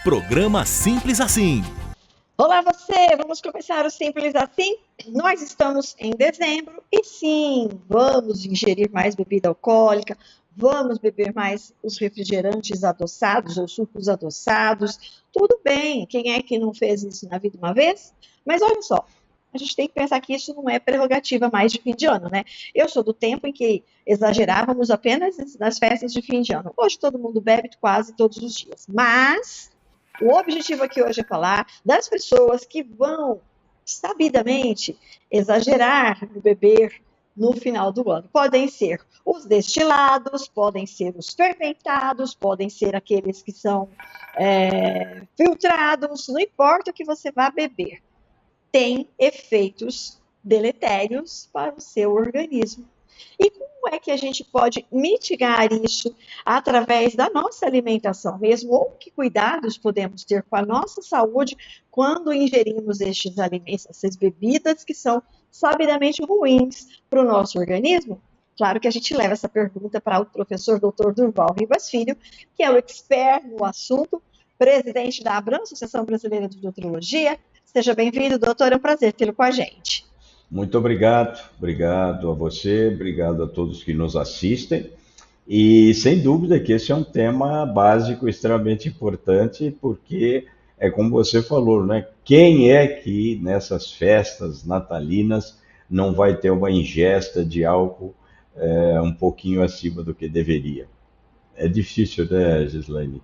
Programa Simples Assim. Olá você, vamos começar o Simples Assim? Nós estamos em dezembro e sim, vamos ingerir mais bebida alcoólica, vamos beber mais os refrigerantes adoçados ou sucos adoçados. Tudo bem, quem é que não fez isso na vida uma vez? Mas olha só, a gente tem que pensar que isso não é prerrogativa mais de fim de ano, né? Eu sou do tempo em que exagerávamos apenas nas festas de fim de ano. Hoje todo mundo bebe quase todos os dias, mas o objetivo aqui hoje é falar das pessoas que vão sabidamente exagerar no beber no final do ano. Podem ser os destilados, podem ser os fermentados, podem ser aqueles que são filtrados, não importa o que você vá beber, tem efeitos deletérios para o seu organismo. E como é que a gente pode mitigar isso através da nossa alimentação mesmo? Ou que cuidados podemos ter com a nossa saúde quando ingerimos estes alimentos, essas bebidas que são sabidamente ruins para o nosso organismo? Claro que a gente leva essa pergunta para o professor Dr. Durval Ribas Filho, que é o expert no assunto, presidente da ABRAM, Associação Brasileira de Nutrologia. Seja bem-vindo, doutor, é um prazer tê-lo com a gente. Muito obrigado a você, obrigado a todos que nos assistem. E sem dúvida que esse é um tema básico extremamente importante, porque é como você falou, né? Quem é que nessas festas natalinas não vai ter uma ingesta de álcool um pouquinho acima do que deveria? É difícil, né, Gislaine?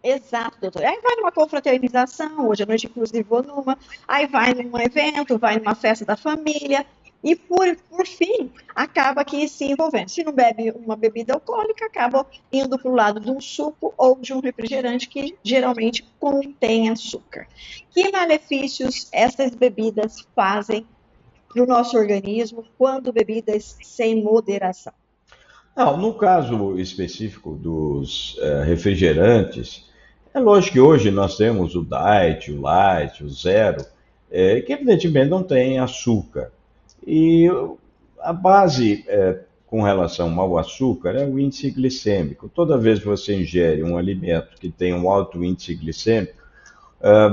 Exato, doutor. Aí vai numa confraternização, hoje à noite, inclusive, vou numa, aí vai num evento, vai numa festa da família, e por fim, acaba aqui se envolvendo. Se não bebe uma bebida alcoólica, acaba indo para o lado de um suco ou de um refrigerante que geralmente contém açúcar. Que malefícios essas bebidas fazem para o nosso organismo quando bebidas sem moderação? Não, no caso específico dos refrigerantes, é lógico que hoje nós temos o Diet, o Light, o Zero, que evidentemente não tem açúcar. E a base com relação ao açúcar é o índice glicêmico. Toda vez que você ingere um alimento que tem um alto índice glicêmico,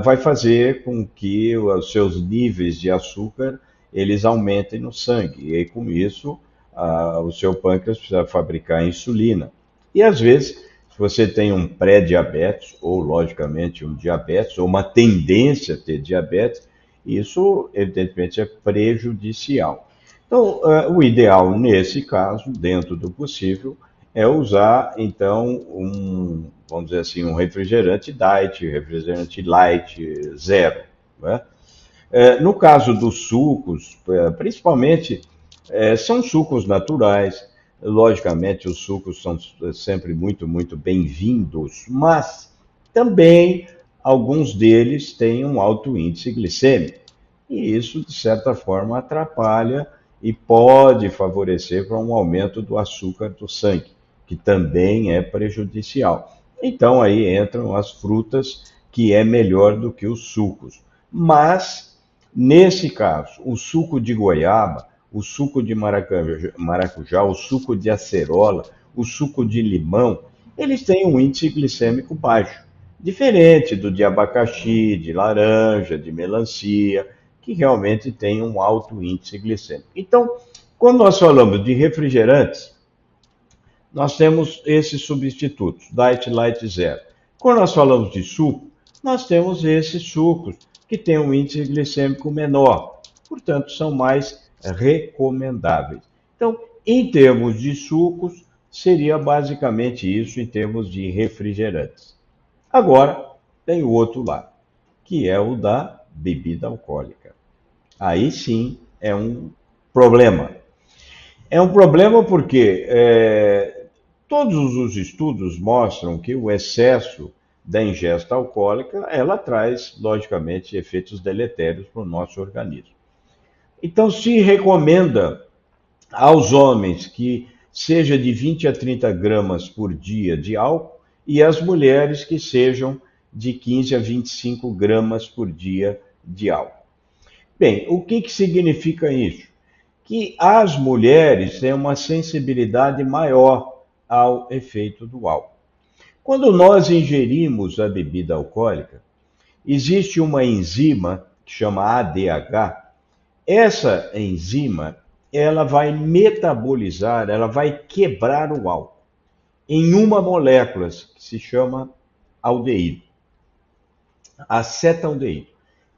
vai fazer com que os seus níveis de açúcar eles aumentem no sangue. E aí, com isso, o seu pâncreas precisa fabricar insulina. E às vezes, se você tem um pré-diabetes, ou logicamente um diabetes, ou uma tendência a ter diabetes, isso evidentemente é prejudicial. Então, o ideal nesse caso, dentro do possível, é usar então vamos dizer assim, um refrigerante diet, refrigerante light, zero, né? No caso dos sucos, principalmente, são sucos naturais. Logicamente, os sucos são sempre muito bem-vindos, mas também alguns deles têm um alto índice glicêmico. E isso, de certa forma, atrapalha e pode favorecer para um aumento do açúcar do sangue, que também é prejudicial. Então, aí entram as frutas, que é melhor do que os sucos. Mas, nesse caso, o suco de goiaba, o suco de maracujá, o suco de acerola, o suco de limão, eles têm um índice glicêmico baixo, diferente do de abacaxi, de laranja, de melancia, que realmente tem um alto índice glicêmico. Então, quando nós falamos de refrigerantes, nós temos esses substitutos, Diet Light Zero. Quando nós falamos de suco, nós temos esses sucos que têm um índice glicêmico menor, portanto, são mais recomendáveis. Então, em termos de sucos, seria basicamente isso em termos de refrigerantes. Agora, tem o outro lado, que é o da bebida alcoólica. Aí sim é um problema. É um problema porque todos os estudos mostram que o excesso da ingesta alcoólica, ela traz, logicamente, efeitos deletérios para o nosso organismo. Então, se recomenda aos homens que seja de 20 a 30 gramas por dia de álcool e às mulheres que sejam de 15 a 25 gramas por dia de álcool. Bem, o que significa isso? Que as mulheres têm uma sensibilidade maior ao efeito do álcool. Quando nós ingerimos a bebida alcoólica, existe uma enzima que chama ADH. Essa enzima, ela vai metabolizar, ela vai quebrar o álcool em uma molécula que se chama aldeído, acetaldeído.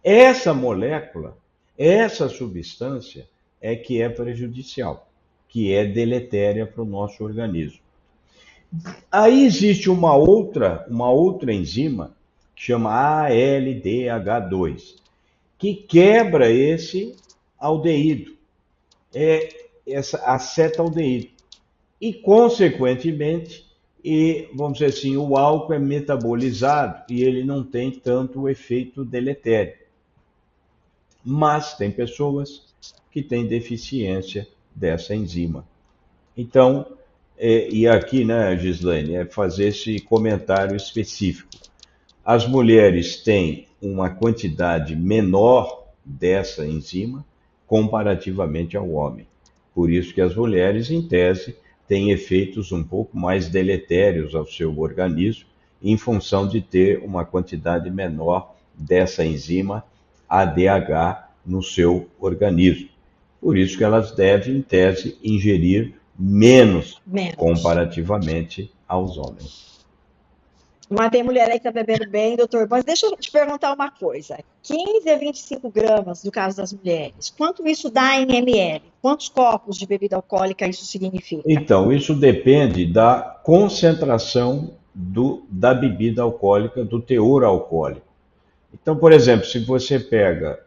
Essa molécula, essa substância é que é prejudicial, que é deletéria para o nosso organismo. Aí existe uma outra enzima que chama ALDH2, que quebra esse aldeído, essa acetaldeído. E, consequentemente, vamos dizer assim, o álcool é metabolizado e ele não tem tanto efeito deletério. Mas tem pessoas que têm deficiência dessa enzima. Então, e aqui, né, Gislaine, é fazer esse comentário específico. As mulheres têm uma quantidade menor dessa enzima comparativamente ao homem. Por isso que as mulheres, em tese, têm efeitos um pouco mais deletérios ao seu organismo, em função de ter uma quantidade menor dessa enzima ADH no seu organismo. Por isso que elas devem, em tese, ingerir menos comparativamente aos homens. Mas tem mulher aí que está bebendo bem, doutor. Mas deixa eu te perguntar uma coisa. 15 a 25 gramas, no caso das mulheres, quanto isso dá em ml? Quantos copos de bebida alcoólica isso significa? Então, isso depende da concentração da bebida alcoólica, do teor alcoólico. Então, por exemplo, se você pega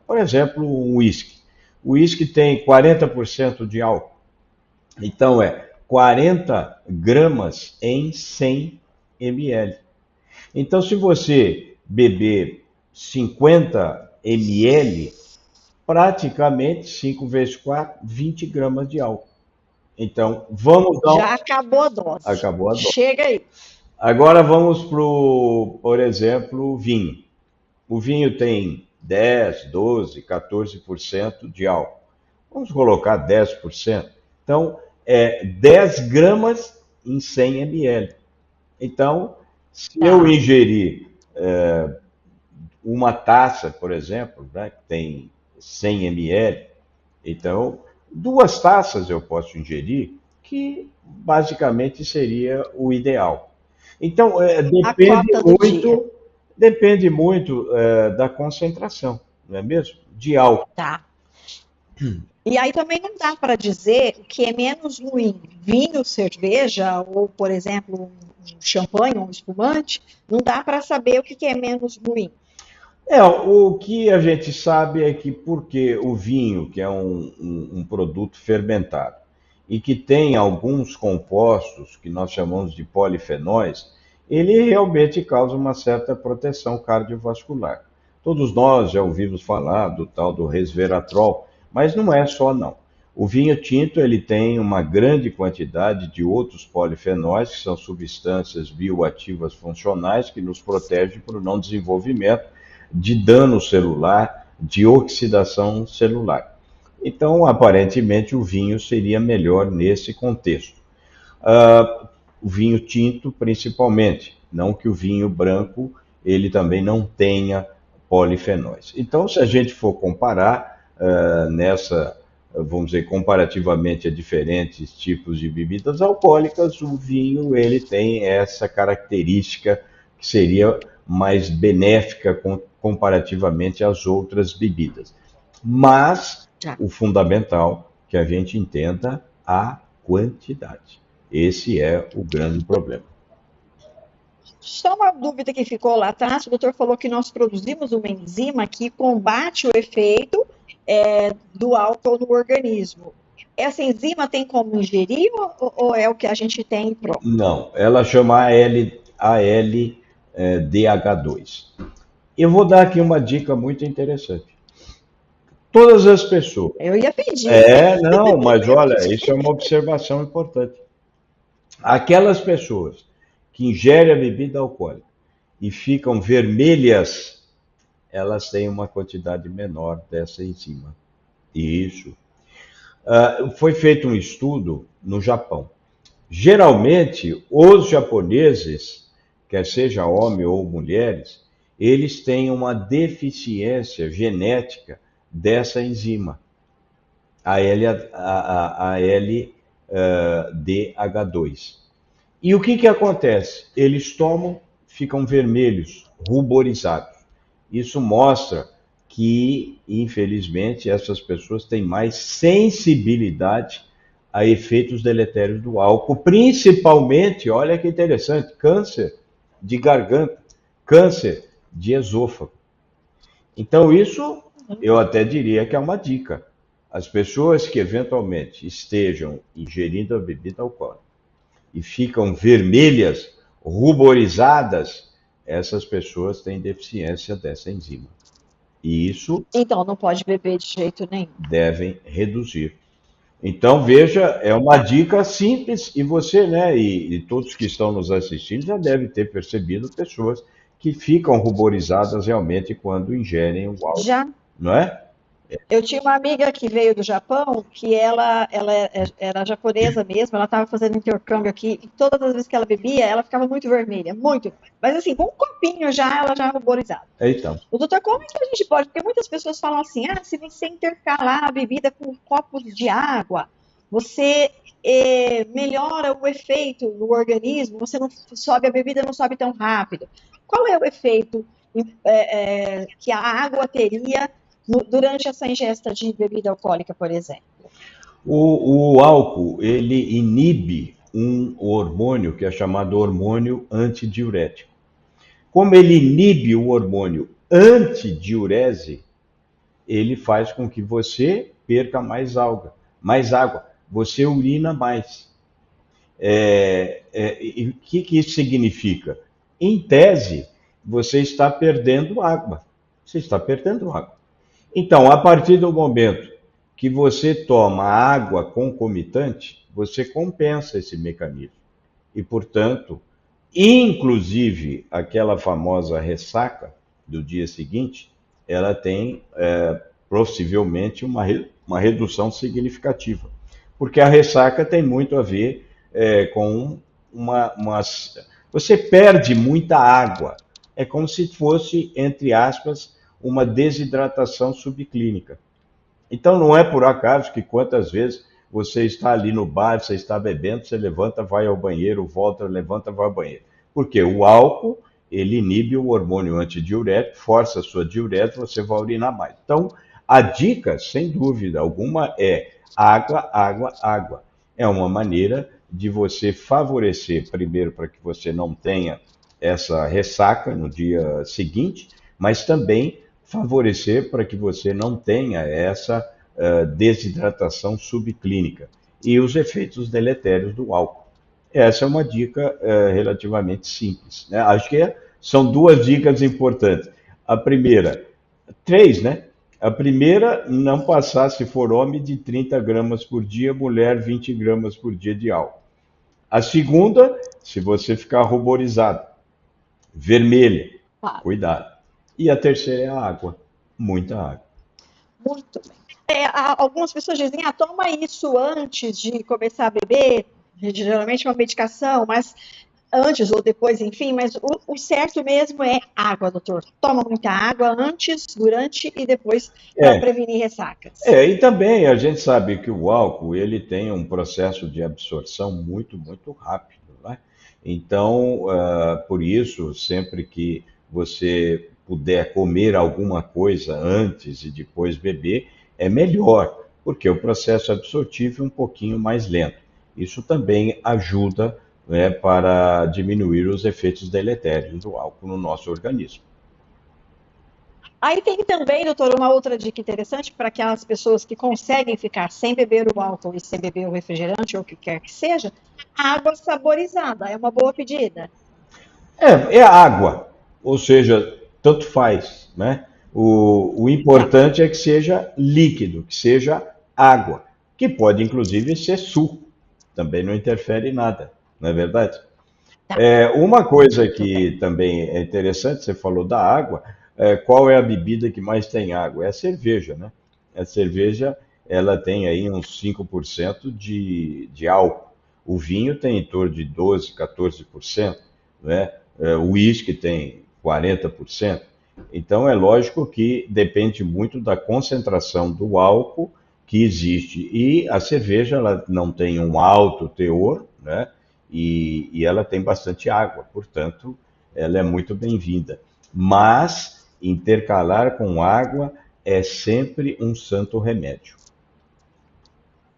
por exemplo, um uísque. O uísque tem 40% de álcool. Então, 40 gramas em 100 ml. Então, se você beber 50 ml, praticamente 5 vezes 4, 20 gramas de álcool. Então, vamos dar... Já acabou a dose. Acabou a dose. Chega aí. Agora vamos para, por exemplo, o vinho. O vinho tem 10, 12, 14% de álcool. Vamos colocar 10%. Então, 10 gramas em 100 ml. Então, se eu ingerir uma taça, por exemplo, né, que tem 100 ml, então 2 taças eu posso ingerir, que basicamente seria o ideal. Então, depende muito da concentração, não é mesmo? De álcool. Tá. E aí também não dá para dizer o que é menos ruim, vinho, cerveja, ou, por exemplo, um champanhe, um espumante, não dá para saber o que é menos ruim. O que a gente sabe é que porque o vinho, que é um produto fermentado, e que tem alguns compostos que nós chamamos de polifenóis, ele realmente causa uma certa proteção cardiovascular. Todos nós já ouvimos falar do tal do resveratrol, mas não é só não. O vinho tinto ele tem uma grande quantidade de outros polifenóis, que são substâncias bioativas funcionais que nos protegem para o não desenvolvimento de dano celular, de oxidação celular. Então, aparentemente, o vinho seria melhor nesse contexto. O vinho tinto, principalmente, não que o vinho branco ele também não tenha polifenóis. Então, se a gente for comparar vamos dizer, comparativamente a diferentes tipos de bebidas alcoólicas, o vinho ele tem essa característica que seria mais benéfica comparativamente às outras bebidas. Mas o fundamental é que a gente entenda a quantidade. Esse é o grande problema. Só uma dúvida que ficou lá atrás, o doutor falou que nós produzimos uma enzima que combate o efeito do álcool no organismo. Essa enzima tem como ingerir ou é o que a gente tem pronto? Não, ela chama ALDH2. Eu vou dar aqui uma dica muito interessante. Todas as pessoas... Eu ia pedir. Não, mas olha, isso é uma observação importante. Aquelas pessoas que ingerem a bebida alcoólica e ficam vermelhas, elas têm uma quantidade menor dessa enzima. Isso. Foi feito um estudo no Japão. Geralmente, os japoneses, quer seja homem ou mulheres, eles têm uma deficiência genética dessa enzima, ALDH2. E o que acontece? Eles tomam, ficam vermelhos, ruborizados. Isso mostra que, infelizmente, essas pessoas têm mais sensibilidade a efeitos deletérios do álcool, principalmente, olha que interessante, câncer de garganta, câncer de esôfago. Então, isso eu até diria que é uma dica. As pessoas que eventualmente estejam ingerindo a bebida alcoólica e ficam vermelhas, ruborizadas, essas pessoas têm deficiência dessa enzima. E isso Então, não pode beber de jeito nenhum. devem reduzir. Então, veja, é uma dica simples e você, né, e todos que estão nos assistindo já devem ter percebido pessoas que ficam ruborizadas realmente quando ingerem o álcool, Já não é? eu tinha uma amiga que veio do Japão, que ela era japonesa mesmo, ela estava fazendo intercâmbio aqui, e todas as vezes que ela bebia, ela ficava muito vermelha, muito. Mas assim, com um copinho já, ela já ruborizada. Então, O doutor, como é que a gente pode? Porque muitas pessoas falam assim, se você intercalar a bebida com copos de água, você melhora o efeito no organismo, você não sobe, a bebida não sobe tão rápido. Qual é o efeito que a água teria durante essa ingesta de bebida alcoólica, por exemplo? o álcool, ele inibe um hormônio que é chamado hormônio antidiurético. Como ele inibe o hormônio antidiurese, ele faz com que você perca mais água, você urina mais. E o que isso significa? Em tese, você está perdendo água. Você está perdendo água. Então, a partir do momento que você toma água concomitante, você compensa esse mecanismo. E, portanto, inclusive aquela famosa ressaca do dia seguinte, ela tem possivelmente uma redução significativa. Porque a ressaca tem muito a ver com você perde muita água. É como se fosse, entre aspas, uma desidratação subclínica. Então não é por acaso que quantas vezes você está ali no bar, você está bebendo, você levanta, vai ao banheiro, volta, levanta, vai ao banheiro. Porque o álcool, ele inibe o hormônio antidiurético, força a sua diurese, você vai urinar mais. Então, a dica, sem dúvida alguma, é água, água, água. É uma maneira de você favorecer, primeiro, para que você não tenha essa ressaca no dia seguinte, mas também favorecer para que você não tenha essa desidratação subclínica e os efeitos deletérios do álcool. Essa é uma dica relativamente simples, né? Acho que são duas dicas importantes. A primeira, três, né? A primeira, não passar, se for homem, de 30 gramas por dia, mulher 20 gramas por dia de álcool. A segunda, se você ficar ruborizado, vermelha, cuidado. E a terceira é a água, muita água. Muito bem. Algumas pessoas dizem, toma isso antes de começar a beber, geralmente é uma medicação, mas antes ou depois, enfim, mas o certo mesmo é água, doutor. Toma muita água antes, durante e depois para prevenir ressacas. E também a gente sabe que o álcool ele tem um processo de absorção muito, muito rápido, né? Então, por isso, sempre que você puder comer alguma coisa antes e depois beber, é melhor, porque o processo absortivo é um pouquinho mais lento. Isso também ajuda, né, para diminuir os efeitos deletérios do álcool no nosso organismo. Aí tem também, doutor, uma outra dica interessante para aquelas pessoas que conseguem ficar sem beber o álcool e sem beber o refrigerante ou o que quer que seja, água saborizada. É uma boa pedida. É água, ou seja, tanto faz, né? O importante é que seja líquido, que seja água, que pode inclusive ser suco, também não interfere em nada, não é verdade? Uma coisa que também é interessante, você falou da água, qual é a bebida que mais tem água? É a cerveja, né? A cerveja, ela tem aí uns 5% de álcool, O vinho tem em torno de 12, 14%, né? O uísque tem 40%. Então, é lógico que depende muito da concentração do álcool que existe. E a cerveja ela não tem um alto teor, né? E ela tem bastante água, portanto, ela é muito bem-vinda. Mas intercalar com água é sempre um santo remédio.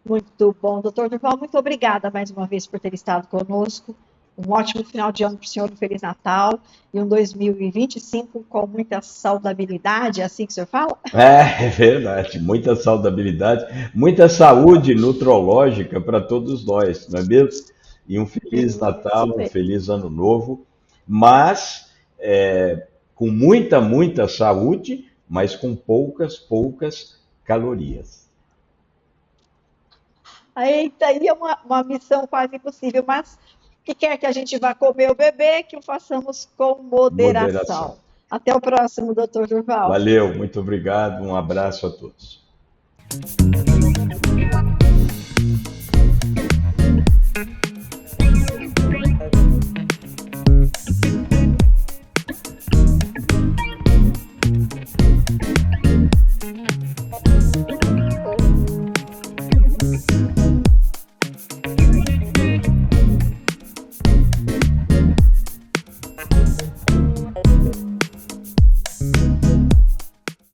Muito bom, doutor Durval, muito obrigada mais uma vez por ter estado conosco. Um ótimo final de ano para o senhor, um Feliz Natal e um 2025 com muita saudabilidade, é assim que o senhor fala? É verdade, muita saudabilidade, muita saúde nutrológica para todos nós, não é mesmo? E um Feliz Isso Natal, um mesmo. Feliz Ano Novo, mas com muita, muita saúde, mas com poucas, poucas calorias. Eita, aí é uma missão quase impossível, mas que quer que a gente vá comer ou beber, que o façamos com Moderação. moderação. Até o próximo, doutor Durval. Valeu, muito obrigado, um abraço a todos.